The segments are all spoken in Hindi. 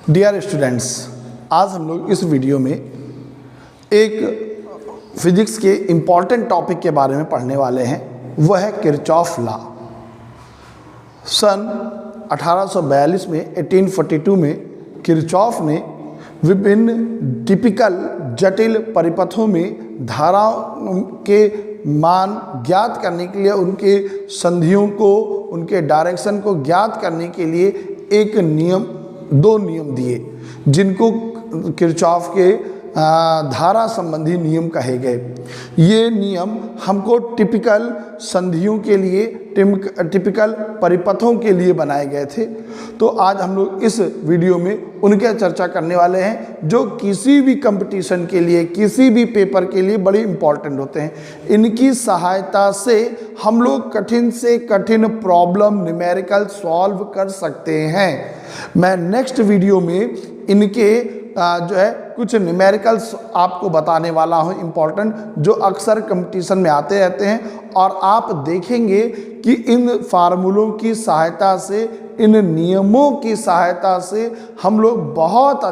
डियर स्टूडेंट्स, आज हम लोग इस वीडियो में एक फिजिक्स के इम्पॉर्टेंट टॉपिक के बारे में पढ़ने वाले हैं। वह है किरचॉफ लॉ। सन 1842 में 1842 में किरचॉफ ने विभिन्न टिपिकल जटिल परिपथों में धाराओं के मान ज्ञात करने के लिए, उनके संधियों को, उनके डायरेक्शन को ज्ञात करने के लिए दो नियम दिए, जिनको किरचॉफ के धारा संबंधी नियम कहे गए। ये नियम हमको टिपिकल संधियों के लिए, टिपिकल परिपथों के लिए बनाए गए थे। तो आज हम लोग इस वीडियो में उनके चर्चा करने वाले हैं, जो किसी भी कंपटीशन के लिए, किसी भी पेपर के लिए बड़ी इंपॉर्टेंट होते हैं। इनकी सहायता से हम लोग कठिन से कठिन प्रॉब्लम न्यूमेरिकल सॉल्व कर सकते हैं। मैं नेक्स्ट वीडियो में इनके जो है कुछ न्यूमेरिकल्स आपको बताने वाला हूँ इम्पॉर्टेंट, जो अक्सर कंपटीशन में आते रहते हैं। और आप देखेंगे कि इन फार्मूलों की सहायता से, इन नियमों की सहायता से हम लोग बहुत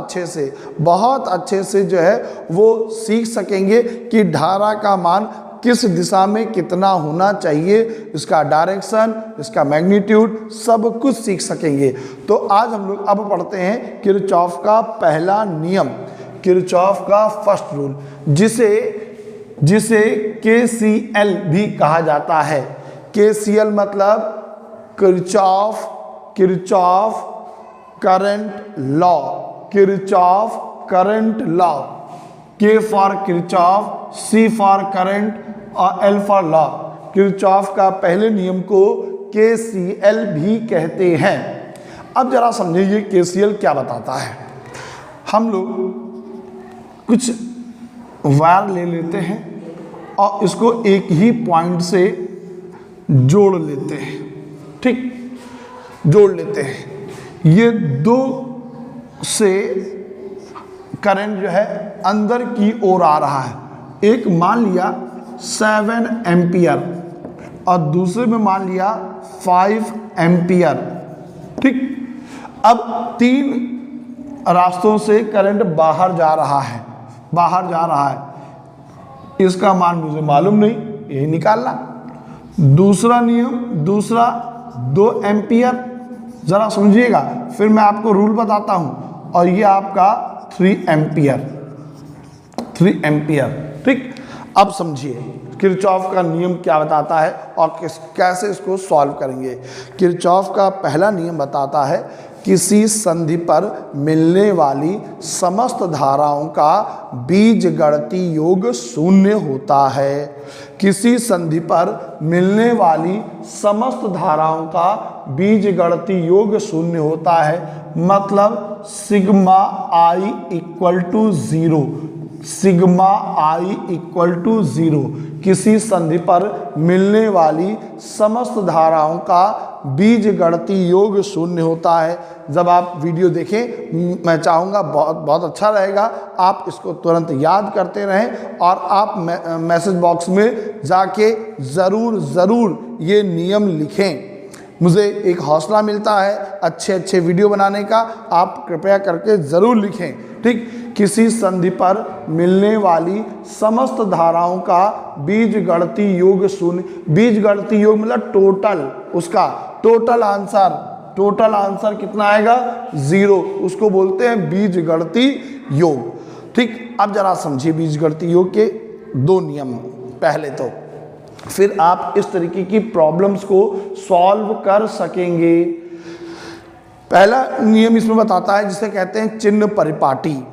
अच्छे से जो है वो सीख सकेंगे कि धारा का मान किस दिशा में कितना होना चाहिए, इसका डायरेक्शन, इसका मैग्नीट्यूड, सब कुछ सीख सकेंगे। तो आज हम लोग अब पढ़ते हैं किरचॉफ का पहला नियम, किरचॉफ का फर्स्ट रूल, जिसे KCL भी कहा जाता है। KCL मतलब Kirchhoff current law, Kirchhoff current law. K for Kirchhoff, C for current और L फॉर लॉ। किरचॉफ का पहले नियम को KCL भी कहते हैं। अब जरा समझिए ये KCL क्या बताता है। हम लोग कुछ वायर ले लेते हैं और इसको एक ही पॉइंट से जोड़ लेते हैं, ठीक, जोड़ लेते हैं। ये दो से करंट जो है अंदर की ओर आ रहा है। एक मान लिया 7 एम्पियर और दूसरे में मान लिया 5 एम्पियर, ठीक। अब 3 रास्तों से करंट बाहर जा रहा है, इसका मान मुझे मालूम नहीं, यही निकालना। दूसरा नियम, 2 एम्पियर, जरा समझिएगा, फिर मैं आपको रूल बताता हूं। और ये आपका 3 एम्पियर, ठीक। अब समझिए किरचॉफ का नियम क्या बताता है और कैसे इसको सॉल्व करेंगे। किरचॉफ का पहला नियम बताता है किसी संधि पर मिलने वाली समस्त धाराओं का बीजगणितीय योग शून्य होता है। किसी संधि पर मिलने वाली समस्त धाराओं का बीजगणितीय योग शून्य होता है, मतलब sigma i equal to 0, sigma i equal to 0। किसी संधि पर मिलने वाली समस्त धाराओं का बीजगणितीय योग शून्य होता है। जब आप वीडियो देखें, मैं चाहूँगा बहुत अच्छा रहेगा, आप इसको तुरंत याद करते रहें और आप मैसेज बॉक्स में जाके ज़रूर ये नियम लिखें। मुझे एक हौसला मिलता है अच्छे वीडियो बनाने का। आप कृपया करके ज़रूर लिखें, ठीक। किसी संधि पर मिलने वाली समस्त धाराओं का बीजगणितीय योग शून्य। बीजगणितीय योग मतलब टोटल, उसका टोटल आंसर कितना आएगा? 0। उसको बोलते हैं बीजगणितीय योग, ठीक। अब जरा समझिए बीजगणितीय योग के 2 नियम पहले, तो फिर आप इस तरीके की प्रॉब्लम्स को सॉल्व कर सकेंगे। पहला नियम इसमें बताता है, जिसे कहते हैं चिन्ह परिपाटी,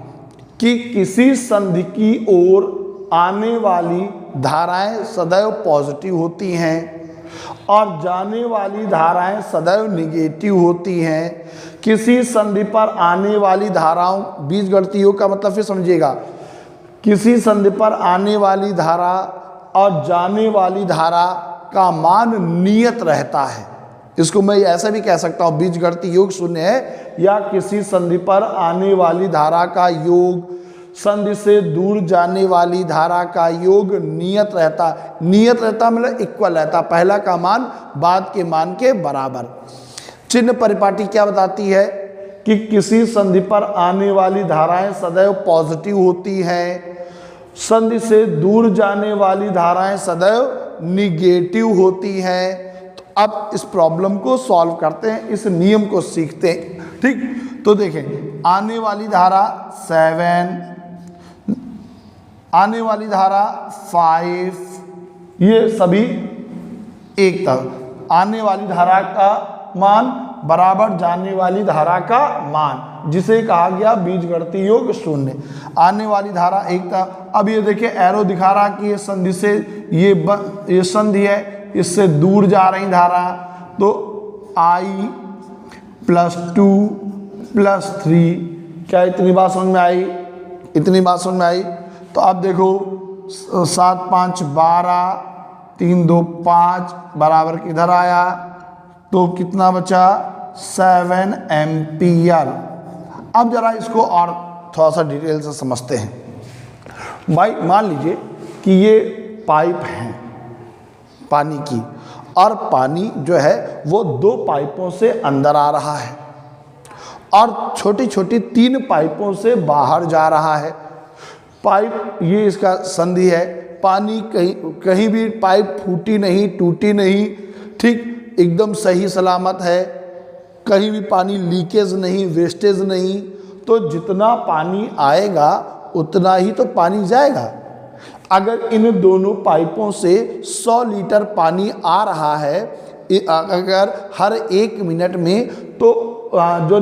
कि किसी संधि की ओर आने वाली धाराएं सदैव पॉजिटिव होती हैं और जाने वाली धाराएं सदैव निगेटिव होती हैं। किसी संधि पर आने वाली धाराओं, बीजगणितीय योग का मतलब फिर समझिएगा, किसी संधि पर आने वाली धारा और जाने वाली धारा का मान नियत रहता है। इसको मैं ऐसा भी कह सकता हूँ, बीजगणितीय योग शून्य है, या किसी संधि पर आने वाली धारा का योग संधि से दूर जाने वाली धारा का योग नियत रहता मतलब इक्वल रहता, पहला का मान बाद के मान के बराबर। चिन्ह परिपाटी क्या बताती है कि किसी संधि पर आने वाली धाराएं सदैव पॉजिटिव होती हैं, संधि से दूर जाने वाली धाराएं सदैव निगेटिव होती हैं। तो अब इस प्रॉब्लम को सॉल्व करते हैं, इस नियम को सीखते हैं। ठीक, तो देखें, आने वाली धारा 7, आने वाली धारा 5, ये सभी एक तरफ, आने वाली धारा का मान बराबर जाने वाली धारा का मान, जिसे कहा गया बीजगणितीय योग शून्य। आने वाली धारा एक था। अब ये देखिए एरो दिखा रहा कि ये संधि से ये संधि है, इससे दूर जा रही धारा, तो I + 2 + 3, क्या इतनी बात समझ में आई? इतनी बात समझ में आई? तो अब देखो 7 5 12, 3 2 5 बराबर किधर आया, तो कितना बचा? 7 एम्पियर। अब जरा इसको और थोड़ा सा डिटेल से समझते हैं। भाई मान लीजिए कि ये पाइप है पानी की, और पानी जो है वो 2 पाइपों से अंदर आ रहा है और छोटी छोटी 3 पाइपों से बाहर जा रहा है। पाइप ये इसका संधि है, पानी कहीं भी पाइप फूटी नहीं, टूटी नहीं, ठीक, एकदम सही सलामत है, कहीं भी पानी लीकेज नहीं, वेस्टेज नहीं। तो जितना पानी आएगा उतना ही तो पानी जाएगा। अगर इन दोनों पाइपों से 100 लीटर पानी आ रहा है, अगर हर 1 मिनट में, तो जो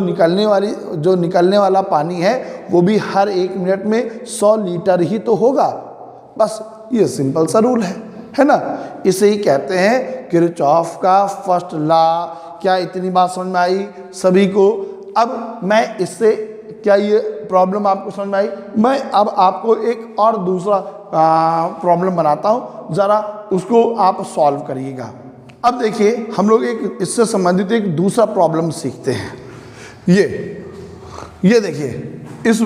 निकलने वाला पानी है वो भी हर 1 मिनट में 100 लीटर ही तो होगा। बस ये सिंपल सा रूल है ना। इसे ही कहते हैं किरचॉफ का फर्स्ट लॉ। क्या इतनी बात समझ में आई सभी को? अब मैं इससे, क्या ये प्रॉब्लम आपको समझ में आई? मैं अब आपको एक और दूसरा प्रॉब्लम बनाता हूँ, ज़रा उसको आप सॉल्व करिएगा। अब देखिए हम लोग एक इससे संबंधित एक दूसरा प्रॉब्लम सीखते हैं। ये देखिए, इस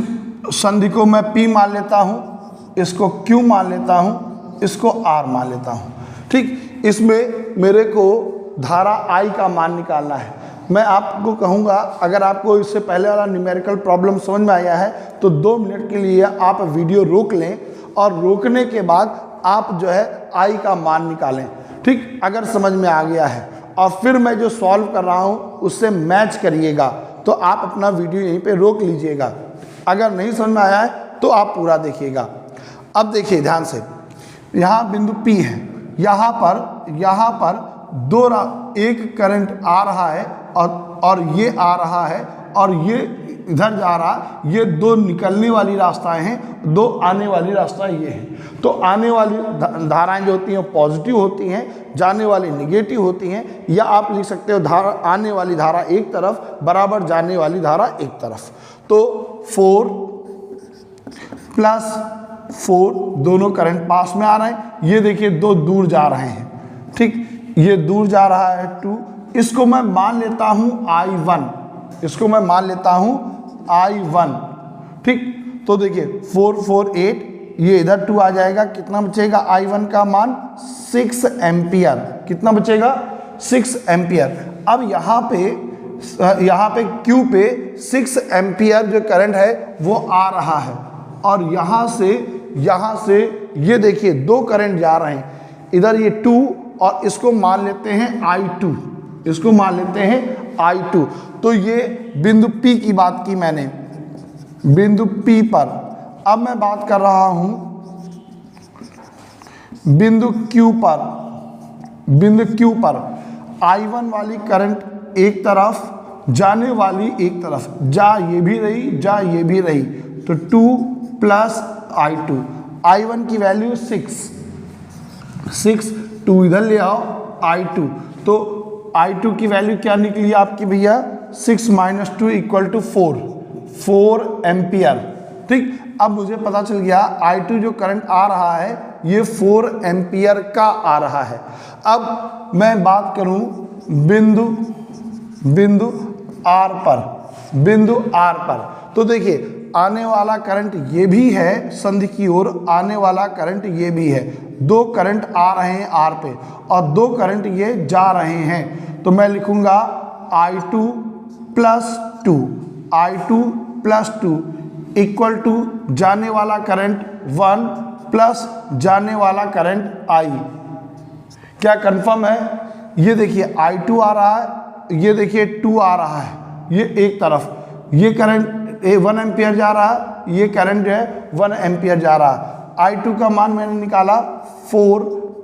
संधि को मैं P मान लेता हूँ, इसको Q मान लेता हूँ, इसको R मान लेता हूँ। ठीक, इसमें मेरे को धारा I का मान निकालना है। मैं आपको कहूँगा, अगर आपको इससे पहले वाला न्यूमेरिकल प्रॉब्लम समझ में आया है तो 2 मिनट के लिए आप वीडियो रोक लें, और रोकने के बाद आप जो है I का मान निकालें। ठीक, अगर समझ में आ गया है, और फिर मैं जो सॉल्व कर रहा हूँ उससे मैच करिएगा, तो आप अपना वीडियो यहीं पे रोक लीजिएगा। अगर नहीं समझ में आया है तो आप पूरा देखिएगा। अब देखिए ध्यान से, यहाँ बिंदु P है, यहाँ पर एक करंट आ रहा है और ये आ रहा है, और ये इधर जा रहा है। ये 2 निकलने वाली रास्ताएं हैं, 2 आने वाली रास्ता ये है। तो आने वाली धाराएं जो होती हैं पॉजिटिव होती हैं, जाने वाली निगेटिव होती हैं, या आप लिख सकते हो आने वाली धारा एक तरफ बराबर जाने वाली धारा एक तरफ। तो 4 + 4 दोनों करंट पास में आ रहे हैं। ये देखिए 2 दूर जा रहे हैं। ठीक, ये दूर जा रहा है 2, इसको मैं मान लेता हूँ I1, इसको मैं मान लेता हूँ I1। ठीक, तो देखिए 4 4 8, ये इधर 2 आ जाएगा, कितना बचेगा I1 का मान? 6 एम्पियर। कितना बचेगा? 6 एम्पियर। अब यहाँ पे Q पे 6 एम्पियर जो करंट है वो आ रहा है, और यहाँ से ये देखिए 2 करंट जा रहे हैं, इधर ये 2, और इसको मान लेते हैं I2, इसको मान लेते हैं I2। तो ये बिंदु P की बात की मैंने, बिंदु P पर। अब मैं बात कर रहा हूं बिंदु Q पर। बिंदु Q पर I1 वाली करंट एक तरफ, जाने वाली एक तरफ, जा ये भी रही, जा ये भी रही, तो 2 + I2। I1 की वैल्यू 6, 2 इधर ले आओ I2, तो I2 की वैल्यू क्या निकली आपकी भैया? 6 - 2 = 4 एम्पियर। ठीक, अब मुझे पता चल गया I2 जो करंट आ रहा है ये 4 एम्पियर का आ रहा है। अब मैं बात करूं बिंदु R पर, तो देखिए आने वाला करंट ये भी है, संधि की ओर आने वाला करंट ये भी है। 2 करंट आ रहे हैं R पे, और 2 करंट ये जा रहे हैं। तो मैं लिखूंगा I2 + 2, I2 plus 2 equal to जाने वाला करंट 1 प्लस जाने वाला करंट I। क्या कंफर्म है? ये देखिए I2 आ रहा है, ये देखिए 2 आ रहा है, ये एक तरफ, ये करंट 1 एम्पियर जा रहा है, ये करंट है 1 एम्पियर जा रहा है। I2 का मान मैंने निकाला 4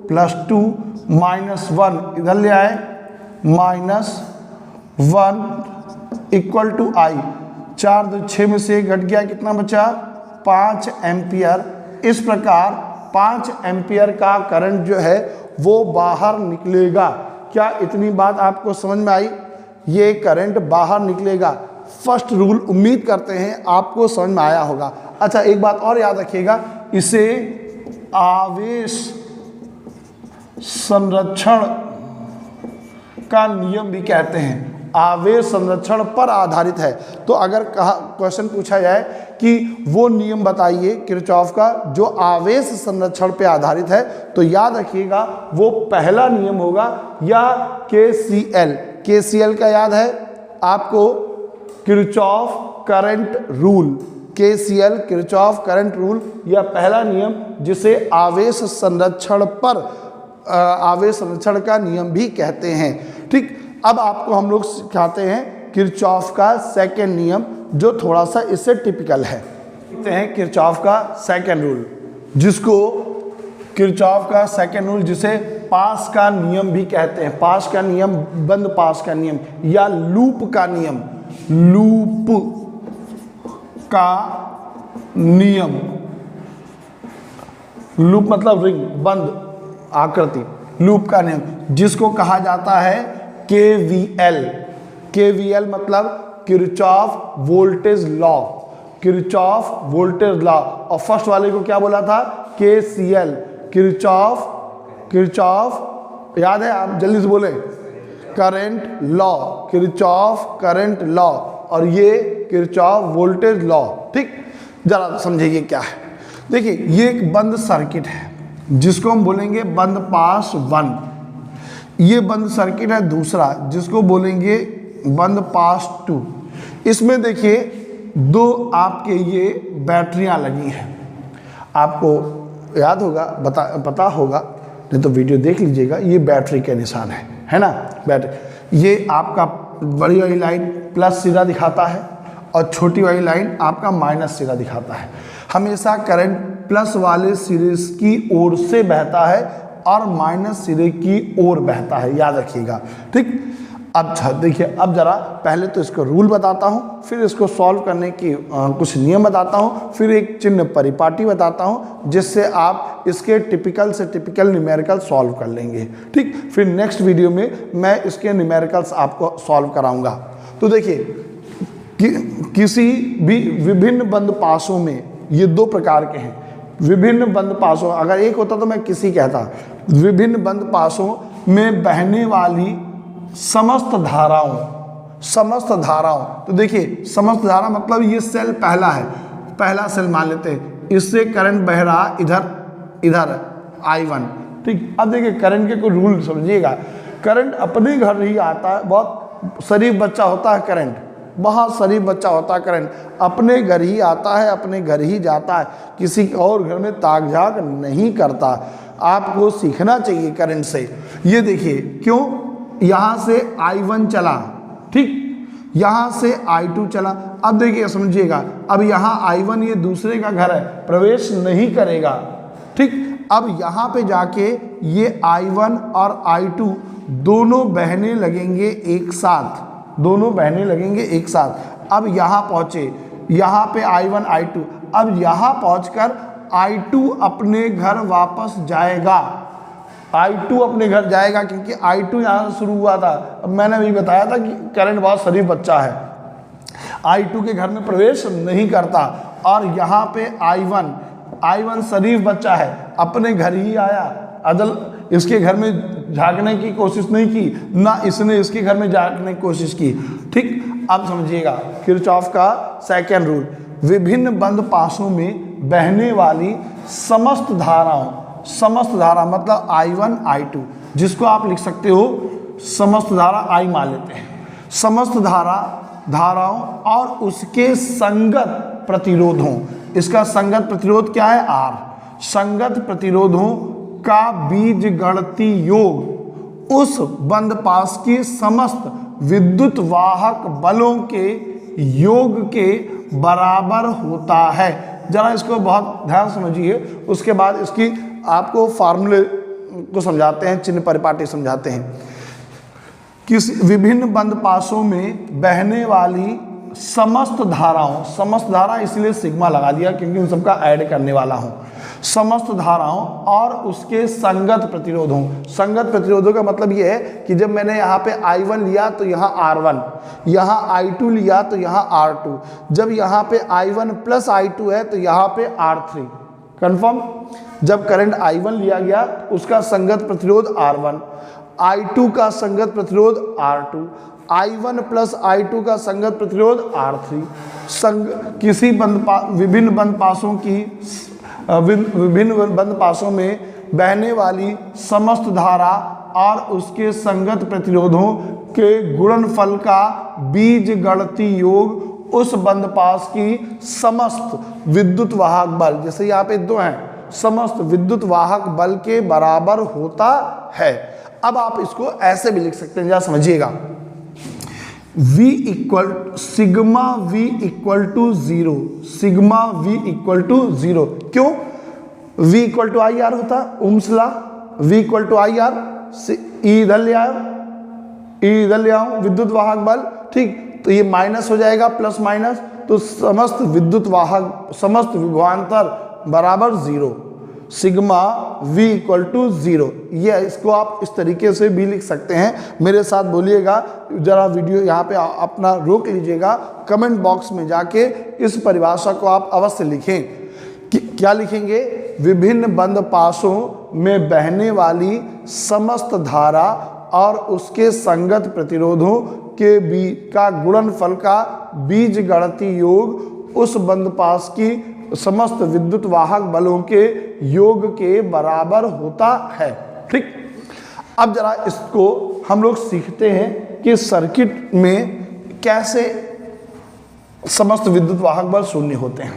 प्लस 2 माइनस 1, इधर ले आए -1 इक्वल टू I। 4 2 6 में से घट गया, कितना बचा? 5 एम्पियर। इस प्रकार 5 एम्पियर का करंट जो है वो बाहर निकलेगा। क्या इतनी बात आपको समझ में आई? ये करंट बाहर निकलेगा, फर्स्ट रूल उम्मीद करते हैं आपको समझ में आया होगा। अच्छा, एक बात और याद रखिएगा, इसे आवेश संरक्षण का नियम भी कहते हैं। आवेश संरक्षण पर आधारित है। तो अगर क्वेश्चन पूछा जाए कि वो नियम बताइए किरचॉफ का जो आवेश संरक्षण पे आधारित है, तो याद रखिएगा वो पहला नियम होगा या KCL। KCL का याद है आपको? Kirchhoff current rule. KCL Kirchhoff current rule, यह पहला नियम जिसे आवेश संरक्षण का नियम भी कहते हैं। ठीक, अब आपको हम लोग सिखाते हैं किरचॉफ का सेकंड नियम जो थोड़ा सा इससे टिपिकल है। देखते हैं किरचॉफ का सेकंड रूल, जिसको किरचॉफ का सेकंड रूल जिसे पास का नियम भी कहते हैं। पास का नियम, बंद पास का नियम या लूप का नियम। लूप का नियम, लूप मतलब रिंग, बंद आकृति, लूप का नियम जिसको कहा जाता है KVL। KVL मतलब Kirchhoff voltage law. Kirchhoff voltage law. और फर्स्ट वाले को क्या बोला था? KCL किरचॉफ याद है? आप जल्दी से बोले। Current law, Kirchhoff current law, और ये किरचॉफ वोल्टेज लॉ। ठीक, जरा समझिए क्या है। देखिए, ये एक बंद सर्किट है जिसको हम बोलेंगे बंद पास 1। ये बंद सर्किट है दूसरा जिसको बोलेंगे बंद पास 2। इसमें देखिए दो आपके ये बैटरियां लगी हैं। आपको याद होगा, पता होगा, नहीं तो वीडियो देख लीजिएगा। ये बैटरी के निशान है ना? बैटरी, ये आपका बड़ी वाली लाइन प्लस सिरा दिखाता है और छोटी वाली लाइन आपका माइनस सिरा दिखाता है। हमेशा करंट प्लस वाले सिरे की ओर से बहता है और माइनस सिरे की ओर बहता है, याद रखिएगा। ठीक, अच्छा देखिए, अब जरा पहले तो इसको रूल बताता हूँ, फिर इसको सॉल्व करने की कुछ नियम बताता हूँ, फिर एक चिन्ह परिपाटी बताता हूँ जिससे आप इसके टिपिकल से टिपिकल न्यूमेरिकल सॉल्व कर लेंगे। ठीक, फिर नेक्स्ट वीडियो में मैं इसके न्यूमेरिकल्स आपको सॉल्व कराऊंगा। तो देखिए, किसी भी विभिन्न बंद पासों में ये दो प्रकार के हैं। विभिन्न बंद पासों, अगर एक होता तो मैं किसी कहता, विभिन्न बंद पासों में बहने वाली समस्त धाराओं, तो देखिए समस्त धारा मतलब ये सेल पहला है, पहला सेल मान लेते हैं, इससे करंट बह रहा इधर I1। ठीक, अब देखिए करंट के कोई रूल समझिएगा। करंट अपने घर ही आता है, बहुत शरीफ बच्चा होता है करंट, बहुत शरीफ बच्चा होता है करंट, अपने घर ही आता है, अपने घर ही जाता है, किसी और घर में ताक झाक नहीं करता। आपको सीखना चाहिए करंट से। ये देखिए, क्यों? यहाँ से I1 चला, ठीक, यहाँ से I2 चला। अब देखिए समझिएगा, अब यहाँ I1 ये दूसरे का घर है, प्रवेश नहीं करेगा। ठीक, अब यहाँ पे जाके ये I1 और I2 दोनों बहने लगेंगे एक साथ, दोनों बहने लगेंगे एक साथ। अब यहाँ पहुँचे, यहाँ पे I1 I2, अब यहाँ पहुँचकर I2 अपने घर वापस जाएगा। I2 अपने घर जाएगा क्योंकि I2 यहाँ से शुरू हुआ था। अब मैंने भी बताया था कि करंट बहुत शरीफ बच्चा है, I2 के घर में प्रवेश नहीं करता। और यहाँ पे I1 शरीफ बच्चा है, अपने घर ही आया, अदल इसके घर में झांकने की कोशिश नहीं की, ना इसने इसके घर में झांकने की कोशिश की। ठीक, अब समझिएगा किरचॉफ का सेकंड रूल, विभिन्न बंद पासों में बहने वाली समस्त धाराओं, समस्त धारा मतलब I1 I2, जिसको आप लिख सकते हो समस्त धारा I मान लेते हैं। समस्त धारा धाराओं और उसके संगत प्रतिरोधों, इसका संगत प्रतिरोध क्या है R, संगत प्रतिरोधों का बीजगणितीय योग उस बंद पास की समस्त विद्युत वाहक बलों के योग के बराबर होता है। जरा इसको बहुत ध्यान समझिए, उसके बाद इसकी आपको फार्मूले को समझाते हैं, चिन्ह परिपाटी समझाते हैं। किसी विभिन्न बंद पासों में बहने वाली समस्त धाराओं, समस्त धारा इसलिए सिग्मा लगा दिया क्योंकि उन सबका ऐड करने वाला हूं, समस्त धाराओं और उसके संगत प्रतिरोधों। संगत प्रतिरोधों का मतलब यह है कि जब मैंने यहाँ पे I1 लिया तो यहाँ R1, यहाँ I2 लिया तो यहाँ R2, जब यहाँ पे I1 प्लस I2 है तो यहाँ पे R3। कन्फर्म? जब करंट I1 लिया गया उसका संगत प्रतिरोध R1, I2 का संगत प्रतिरोध R2, I1 प्लस I2 का संगत प्रतिरोध R3। किसी विभिन्न बंद पासों की विभिन्न बंद पासों में बहने वाली समस्त धारा और उसके संगत प्रतिरोधों के गुणनफल का बीजगणितीय योग उस बंद पास की समस्त विद्युत वाहक बल, जैसे यहाँ पे दो हैं, समस्त विद्युत वाहक बल के बराबर होता है। अब आप इसको ऐसे भी लिख सकते हैं, जरा समझिएगा, V equal sigma V equal to 0, sigma V equal to 0। क्यों? V equal to I R होता, ohm's law, V equal to I R, E इधर ले आओ, E इधर ले आओ, विद्युत वाहक बल, ठीक, तो ये माइनस हो जाएगा, प्लस माइनस, तो समस्त विद्युत वाहक, समस्त विभवांतर बराबर 0, सिग्मा V इक्वल टू 0। ये इसको आप इस तरीके से भी लिख सकते हैं। मेरे साथ बोलिएगा, जरा वीडियो यहाँ पे अपना रोक लीजिएगा, कमेंट बॉक्स में जाके इस परिभाषा को आप अवश्य लिखें। क्या लिखेंगे? विभिन्न बंद पासों में बहने वाली समस्त धारा और उसके संगत प्रतिरोधों के का गुणनफल का बीजगणितीय योग उस बंद पास की समस्त विद्युत वाहक बलों के योग के बराबर होता है। ठीक, अब जरा इसको हम लोग सीखते हैं कि सर्किट में कैसे समस्त विद्युत वाहक बल शून्य होते हैं।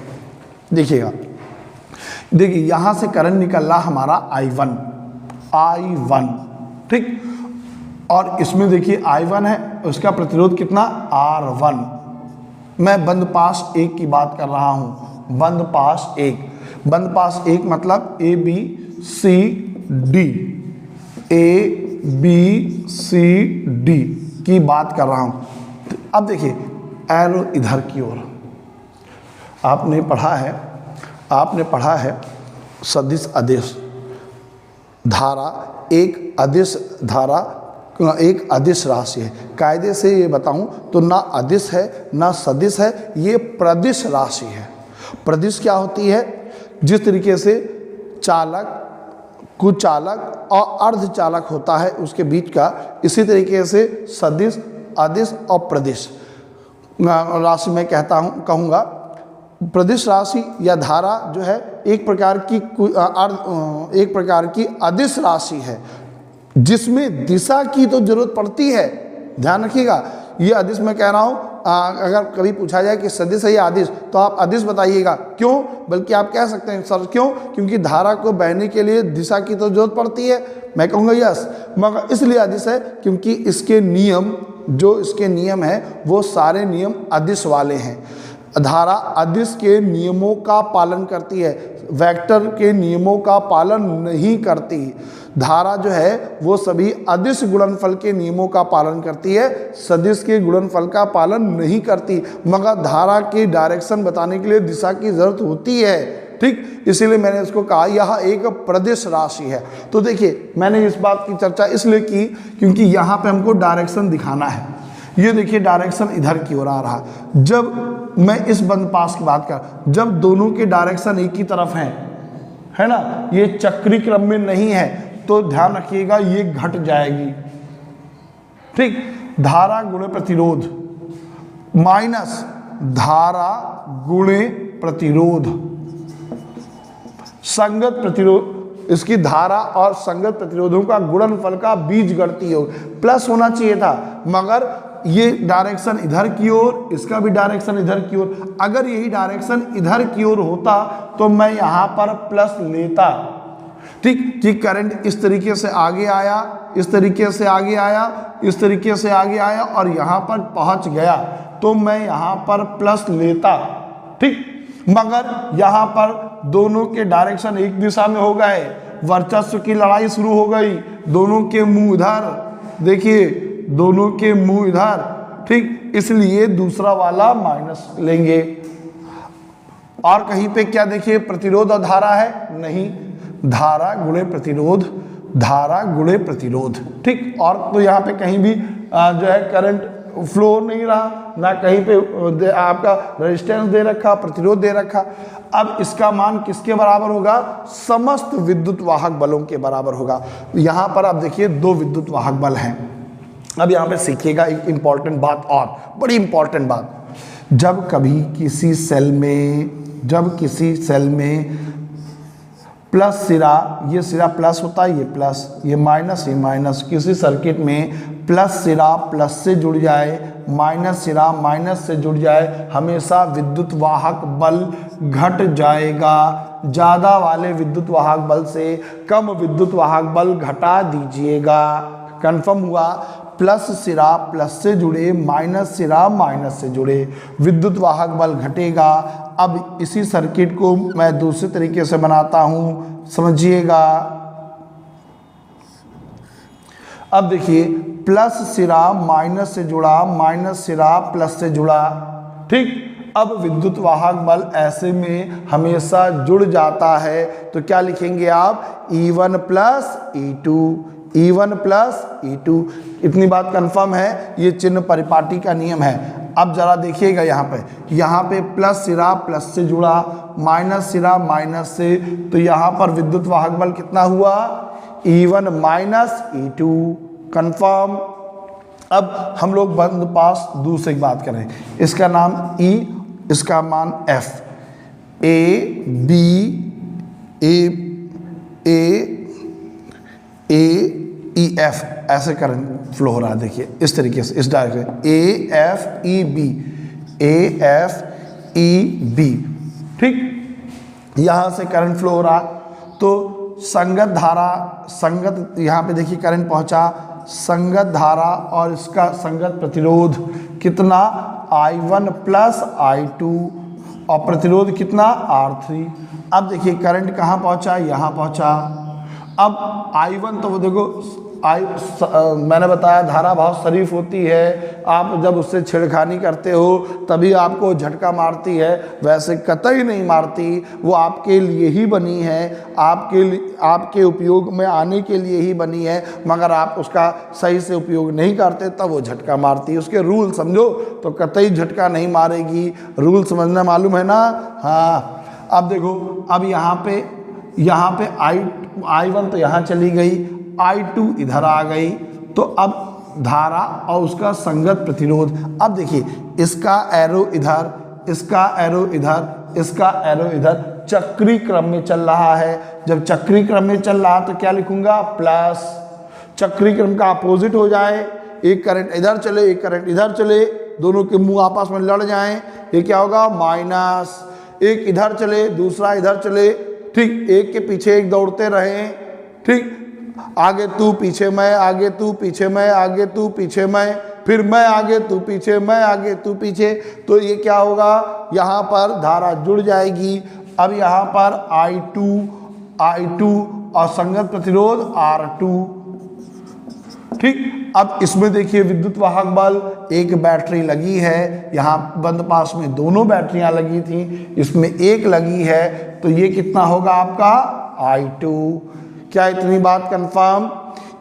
देखिएगा, देखिए यहां से करंट निकल रहा हमारा I1, ठीक, और इसमें देखिए I1 है, उसका प्रतिरोध कितना? R1। मैं बंद पास एक की बात कर रहा हूं, बंद पास एक, बंद पास एक मतलब A B C D की बात कर रहा हूं। अब देखिए एरो इधर की ओर, आपने पढ़ा है सदिश अदिश धारा, एक अदिश धारा एक अदिश राशि है। कायदे से ये बताऊं तो ना अदिश है ना सदिश है, ये प्रदिश राशि है। प्रदिश क्या होती है? जिस तरीके से चालक, कुचालक और अर्धचालक होता है उसके बीच का, इसी तरीके से सदिश, अदिश और प्रदिश राशि मैं कहूँगा। प्रदिश राशि या धारा जो है एक प्रकार की अदिश राशि है जिसमें दिशा की तो जरूरत पड़ती है। ध्यान रखिएगा, ये अदिश मैं कह रहा हूँ, अगर कभी पूछा जाए कि सदिश है या अदिश तो आप अदिश बताइएगा। क्यों? बल्कि आप कह सकते हैं सर क्यों? क्योंकि धारा को बहने के लिए दिशा की तो जरूरत पड़ती है। मैं कहूँगा यस, मगर इसलिए अदिश है क्योंकि इसके नियम है वो सारे नियम अदिश वाले हैं। धारा अदिश के नियमों का पालन करती है, वेक्टर के नियमों का पालन नहीं करती। धारा जो है वो सभी अदिश गुणनफल के नियमों का पालन करती है, सदिश के गुणनफल का पालन नहीं करती। मगर धारा की डायरेक्शन बताने के लिए दिशा की जरूरत होती है। ठीक, इसीलिए मैंने इसको कहा यह एक प्रदिश राशि है। तो देखिए मैंने इस बात की चर्चा इसलिए की क्योंकि यहाँ पे हमको डायरेक्शन दिखाना है। ये देखिए डायरेक्शन इधर की ओर आ रहा। जब मैं इस बंद पास की बात कर, जब दोनों के डायरेक्शन एक ही तरफ हैं, है ना, ये चक्री क्रम में नहीं है, तो ध्यान रखिएगा ये घट जाएगी। ठीक, धारा गुणे प्रतिरोध माइनस धारा गुणे प्रतिरोध, संगत प्रतिरोध इसकी धारा और संगत प्रतिरोधों का गुणनफल का बीजगणितीय योग प्लस होना चाहिए था, मगर ये डायरेक्शन इधर की ओर, इसका भी डायरेक्शन इधर की ओर। अगर यही डायरेक्शन इधर की ओर होता तो मैं यहाँ पर प्लस लेता, ठीक, कि करंट इस तरीके से आगे आया, इस तरीके से आगे आया, इस तरीके से आगे आया और यहाँ पर पहुँच गया तो मैं यहाँ पर प्लस लेता, ठीक। मगर यहाँ पर दोनों के डायरेक्शन एक दिशा में हो गए, वर्चस्व की लड़ाई शुरू हो गई, दोनों के मुंह इधर, देखिए दोनों के मुंह इधर, ठीक, इसलिए दूसरा वाला माइनस लेंगे। और कहीं पे क्या देखिए प्रतिरोध और धारा है, नहीं, धारा गुणे प्रतिरोध, धारा गुणे प्रतिरोध, ठीक। और तो यहाँ पे कहीं भी जो है करंट फ्लो नहीं रहा, ना कहीं पे आपका रेजिस्टेंस दे रखा, प्रतिरोध दे रखा। अब इसका मान किसके बराबर होगा? समस्त विद्युत वाहक बलों के बराबर होगा। यहाँ पर आप देखिए दो विद्युत वाहक बल हैं। अब यहाँ पे सीखिएगा एक इंपॉर्टेंट बात, और बड़ी इंपॉर्टेंट बात, जब कभी किसी सेल में प्लस सिरा, ये सिरा प्लस होता है, ये प्लस, ये माइनस, किसी सर्किट में प्लस सिरा प्लस से जुड़ जाए, माइनस सिरा माइनस से जुड़ जाए, हमेशा विद्युत वाहक बल घट जाएगा। ज़्यादा वाले विद्युत वाहक बल से कम विद्युत वाहक बल घटा दीजिएगा। कंफर्म हुआ? प्लस सिरा प्लस से जुड़े, माइनस सिरा माइनस से जुड़े, विद्युत वाहक बल घटेगा। अब इसी सर्किट को मैं दूसरे तरीके से बनाता हूं, समझिएगा। अब देखिए प्लस सिरा माइनस से जुड़ा, माइनस सिरा प्लस से जुड़ा, ठीक। अब विद्युत वाहक बल ऐसे में हमेशा जुड़ जाता है, तो क्या लिखेंगे आप? E1 plus E2, E1 plus E2। इतनी बात कंफर्म है, ये चिन्ह परिपाटी का नियम है। अब जरा देखिएगा यहाँ पे प्लस सिरा प्लस से जुड़ा, माइनस सिरा माइनस से, तो यहाँ पर विद्युत वाहक बल कितना हुआ? E1 minus E2, confirm. अब हम लोग बंद पास दूसरी बात करें, इसका नाम E, इसका मान F, A F ऐसे करंट फ्लो हो रहा है। देखिए इस तरीके से, इस direction A F E B, ठीक। यहाँ से करंट फ्लो हो रहा, तो संगत धारा, संगत यहाँ पे देखिए करंट पहुँचा, संगत धारा और इसका संगत प्रतिरोध कितना? I1 प्लस I2, और प्रतिरोध कितना? R3। अब देखिए करंट कहाँ पहुँचा? यहाँ पहुँचा। अब I1 तो वो देखो मैंने बताया धारा बहुत शरीफ होती है, आप जब उससे छेड़खानी करते हो तभी आपको झटका मारती है, वैसे कतई नहीं मारती, वो आपके लिए ही बनी है, आपके उपयोग में आने के लिए ही बनी है, मगर आप उसका सही से उपयोग नहीं करते तब वो झटका मारती है। उसके रूल समझो तो कतई झटका नहीं मारेगी। रूल समझना मालूम है ना? हाँ। अब देखो, अब यहाँ पे I1 तो यहाँ चली गई, I2 इधर आ गई, तो अब धारा और उसका संगत प्रतिरोध। अब देखिए इसका एरो इधर, इसका एरो इधर, इसका एरो इधर, चक्री क्रम में चल रहा है। जब चक्री क्रम में चल रहा तो क्या लिखूंगा? प्लस। चक्री क्रम का अपोजिट हो जाए, एक करंट इधर चले, एक करंट इधर चले, दोनों के मुंह आपस में लड़ जाएं, ये क्या होगा? माइनस। एक इधर चले, दूसरा इधर चले, ठीक, एक के पीछे एक दौड़ते रहें, ठीक, आगे तू पीछे मैं, आगे तू पीछे मैं, आगे तू पीछे मैं, फिर मैं आगे तू पीछे, मैं आगे तू पीछे, तो ये क्या होगा? यहाँ पर धारा जुड़ जाएगी। अब यहाँ पर I2 और संगत प्रतिरोध R2, ठीक। अब इसमें देखिए विद्युत वाहक बल, एक बैटरी लगी है, यहाँ बंद पास में दोनों बैटरियां लगी थी, इसमें एक लगी है, तो ये कितना होगा आपका? I2। क्या इतनी बात कंफर्म?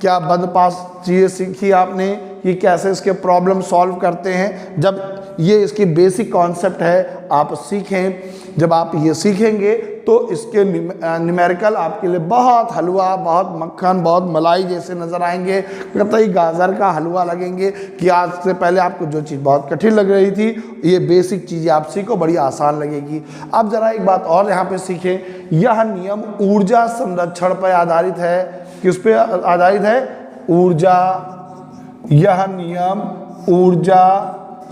क्या बंद पास चीज़ें सीखी आपने कि कैसे इसके प्रॉब्लम सॉल्व करते हैं? जब ये इसकी बेसिक कॉन्सेप्ट है, आप सीखें, जब आप ये सीखेंगे तो इसके न्यूमेरिकल आपके लिए बहुत हलवा, बहुत मक्खन, बहुत मलाई जैसे नज़र आएंगे। कतई गाजर का हलवा लगेंगे कि आज से पहले आपको जो चीज़ बहुत कठिन लग रही थी, ये बेसिक चीज़ें आप सीखो, बड़ी आसान लगेगी। अब ज़रा एक बात और यहाँ पे सीखें, यह नियम ऊर्जा संरक्षण पर आधारित है। किस पे आधारित है? ऊर्जा। यह नियम ऊर्जा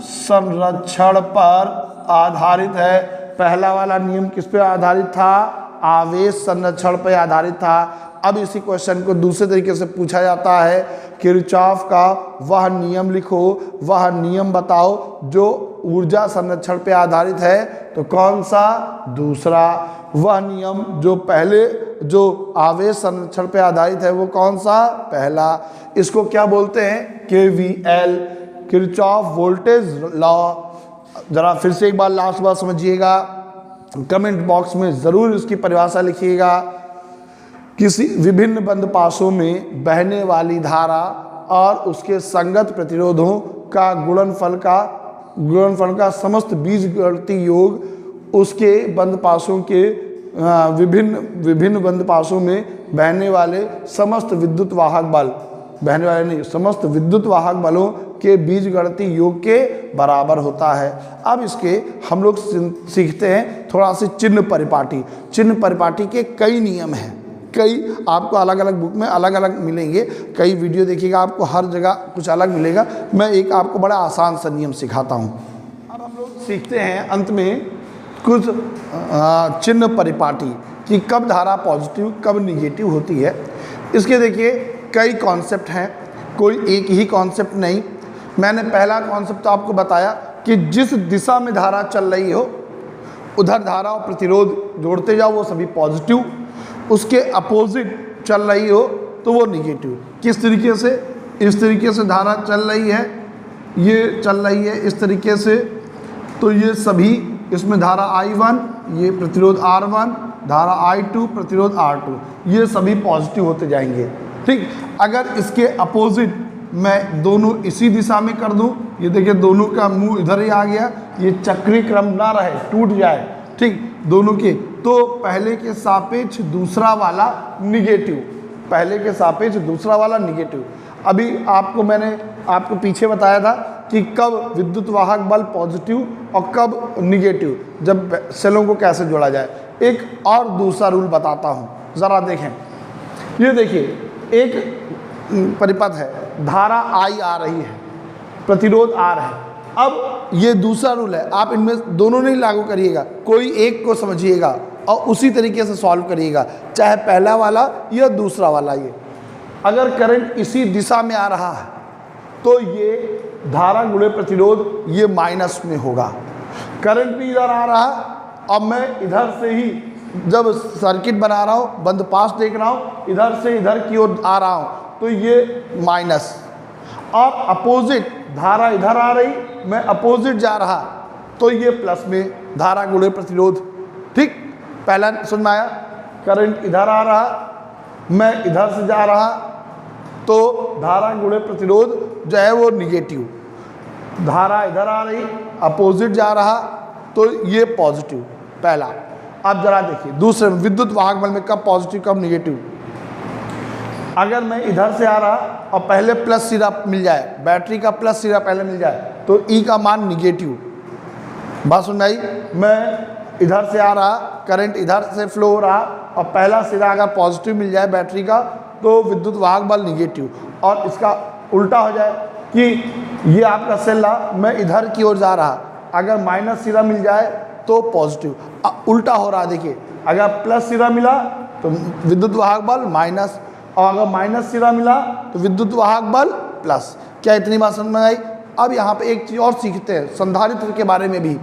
संरक्षण पर आधारित है। पहला वाला नियम किस पे आधारित था? आवेश संरक्षण पर आधारित था। अब इसी क्वेश्चन को दूसरे तरीके से पूछा जाता है, किरचॉफ का वह नियम लिखो, वह नियम बताओ जो ऊर्जा संरक्षण पे आधारित है। तो कौन सा? दूसरा। वह नियम जो पहले जो आवेश संरक्षण पे आधारित है वो कौन सा? पहला। इसको क्या बोलते हैं? KVL, Kirchhoff voltage law. जरा फिर से एक बार लास्ट बार समझिएगा, कमेंट बॉक्स में ज़रूर इसकी परिभाषा लिखिएगा। किसी विभिन्न बंद पाशों में बहने वाली धारा और उसके संगत प्रतिरोधों का गुणनफल का समस्त बीजगणितीय योग उसके बंद पाशों के विभिन्न बंद पाशों में बहने वाले समस्त विद्युत वाहक बल, बहने वाले नहीं, समस्त विद्युत वाहक बलों के बीजगणितीय योग के बराबर होता है। अब इसके हम लोग सीखते हैं थोड़ा सी चिन्ह परिपाटी। चिन्ह परिपाटी के कई नियम हैं, कई आपको अलग अलग बुक में अलग अलग मिलेंगे, कई वीडियो देखिएगा आपको हर जगह कुछ अलग मिलेगा। मैं एक आपको बड़ा आसान सा नियम सिखाता हूँ। अब हम लोग सीखते हैं अंत में कुछ चिन्ह परिपाटी कि कब धारा पॉजिटिव कब निगेटिव होती है। इसके देखिए कई कॉन्सेप्ट हैं, कोई एक ही कॉन्सेप्ट नहीं। मैंने पहला कॉन्सेप्ट तो आपको बताया कि जिस दिशा में धारा चल रही हो उधर धारा और प्रतिरोध जोड़ते जाओ, वो सभी पॉजिटिव। उसके अपोजिट चल रही हो तो वो निगेटिव। किस तरीके से? इस तरीके से धारा चल रही है, ये चल रही है इस तरीके से, तो ये सभी, इसमें धारा I1, ये प्रतिरोध R1, धारा I2, प्रतिरोध R2, ये सभी पॉजिटिव होते जाएंगे। ठीक, अगर इसके अपोजिट मैं दोनों इसी दिशा में कर दूं, ये देखिए दोनों का मुंह इधर ही आ गया, ये चक्रीय क्रम ना रहे, टूट जाए, ठीक, दोनों के, तो पहले के सापेक्ष दूसरा वाला निगेटिव, पहले के सापेक्ष दूसरा वाला निगेटिव। अभी मैंने आपको पीछे बताया था कि कब विद्युत वाहक बल पॉजिटिव और कब निगेटिव, जब सेलों को कैसे जोड़ा जाए। एक और दूसरा रूल बताता हूँ, ज़रा देखें। ये देखिए एक परिपथ है, धारा I आ रही है, प्रतिरोध R है। अब ये दूसरा रूल है, आप इनमें दोनों नहीं लागू करिएगा, कोई एक को समझिएगा और उसी तरीके से सॉल्व करिएगा, चाहे पहला वाला या दूसरा वाला। ये अगर करंट इसी दिशा में आ रहा है तो ये धारा गुणे प्रतिरोध ये माइनस में होगा। करंट भी इधर आ रहा है, अब मैं इधर से ही जब सर्किट बना रहा हूँ, बंद पास देख रहा हूँ, इधर से इधर की ओर आ रहा हूँ तो ये माइनस, और अपोजिट धारा इधर आ रही, मैं अपोजिट जा रहा तो ये प्लस में, धारा गुणे प्रतिरोध। ठीक, पहला समझ में आया? करंट इधर आ रहा, मैं इधर से जा रहा तो धारा गुणे प्रतिरोध जो है वो निगेटिव, धारा इधर आ रही अपोजिट जा रहा तो ये पॉजिटिव, पहला। अब जरा देखिए दूसरे, विद्युत वाहक बल में कब पॉजिटिव कब निगेटिव। अगर मैं इधर से आ रहा और पहले प्लस सिरा मिल जाए, बैटरी का प्लस सिरा पहले मिल जाए तो E का मान निगेटिव। बात सुन आई? मैं इधर से आ रहा, करंट इधर से फ्लो हो रहा और पहला सिरा अगर पॉजिटिव मिल जाए बैटरी का तो विद्युत वाहक बल निगेटिव, और इसका उल्टा हो जाए कि ये आपका सेल रहा, मैं इधर की ओर जा रहा, अगर माइनस सिरा मिल जाए तो पॉजिटिव। उल्टा हो रहा, देखिए अगर प्लस सिरा मिला तो विद्युत वाहक बल माइनस, और अगर माइनस सिरा मिला तो विद्युत वाहक बल प्लस। क्या इतनी बात समझ में आई? अब यहाँ पे एक चीज़ और सीखते हैं संधारित्र के बारे में भी।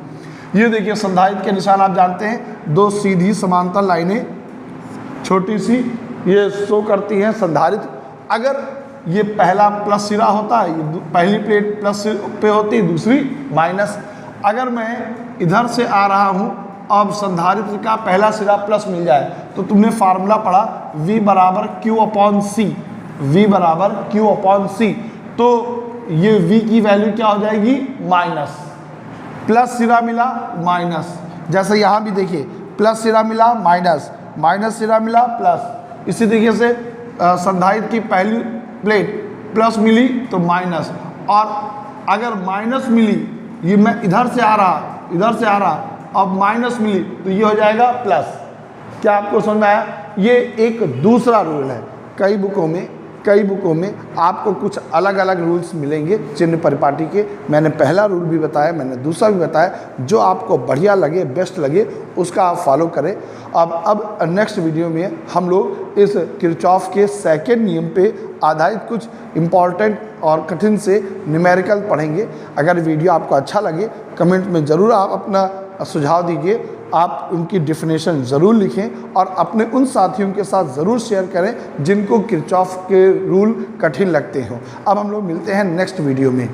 ये देखिए संधारित्र के निशान आप जानते हैं, दो सीधी समांतर लाइनें छोटी सी ये शो करती हैं संधारित्र। अगर ये पहला प्लस सिरा होता है, ये पहली प्लेट प्लस पे होती है, दूसरी माइनस। अगर मैं इधर से आ रहा हूँ, अब संधारित्र का पहला सिरा प्लस मिल जाए तो तुमने फार्मूला पढ़ा V बराबर Q/C, V बराबर Q/C, तो ये V की वैल्यू क्या हो जाएगी? माइनस। प्लस सिरा मिला माइनस, जैसे यहाँ भी देखिए प्लस सिरा मिला माइनस, माइनस सिरा मिला प्लस। इसी तरीके से संधारित्र की पहली प्लेट प्लस मिली तो माइनस, और अगर माइनस मिली, ये मैं इधर से आ रहा, अब माइनस मिली तो ये हो जाएगा प्लस। क्या आपको समझ में आया? ये एक दूसरा रूल है। कई बुकों में आपको कुछ अलग अलग रूल्स मिलेंगे चिन्ह परिपाटी के। मैंने पहला रूल भी बताया, मैंने दूसरा भी बताया। जो आपको बढ़िया लगे, बेस्ट लगे, उसका आप फॉलो करें। अब नेक्स्ट वीडियो में हम लोग इस किरचॉफ के सेकंड नियम पे आधारित कुछ इम्पॉर्टेंट और कठिन से न्यूमेरिकल पढ़ेंगे। अगर वीडियो आपको अच्छा लगे, कमेंट में ज़रूर आप अपना सुझाव दीजिए। आप उनकी डेफिनेशन ज़रूर लिखें और अपने उन साथियों के साथ ज़रूर शेयर करें जिनको किरचॉफ के रूल कठिन लगते हों। अब हम लोग मिलते हैं नेक्स्ट वीडियो में।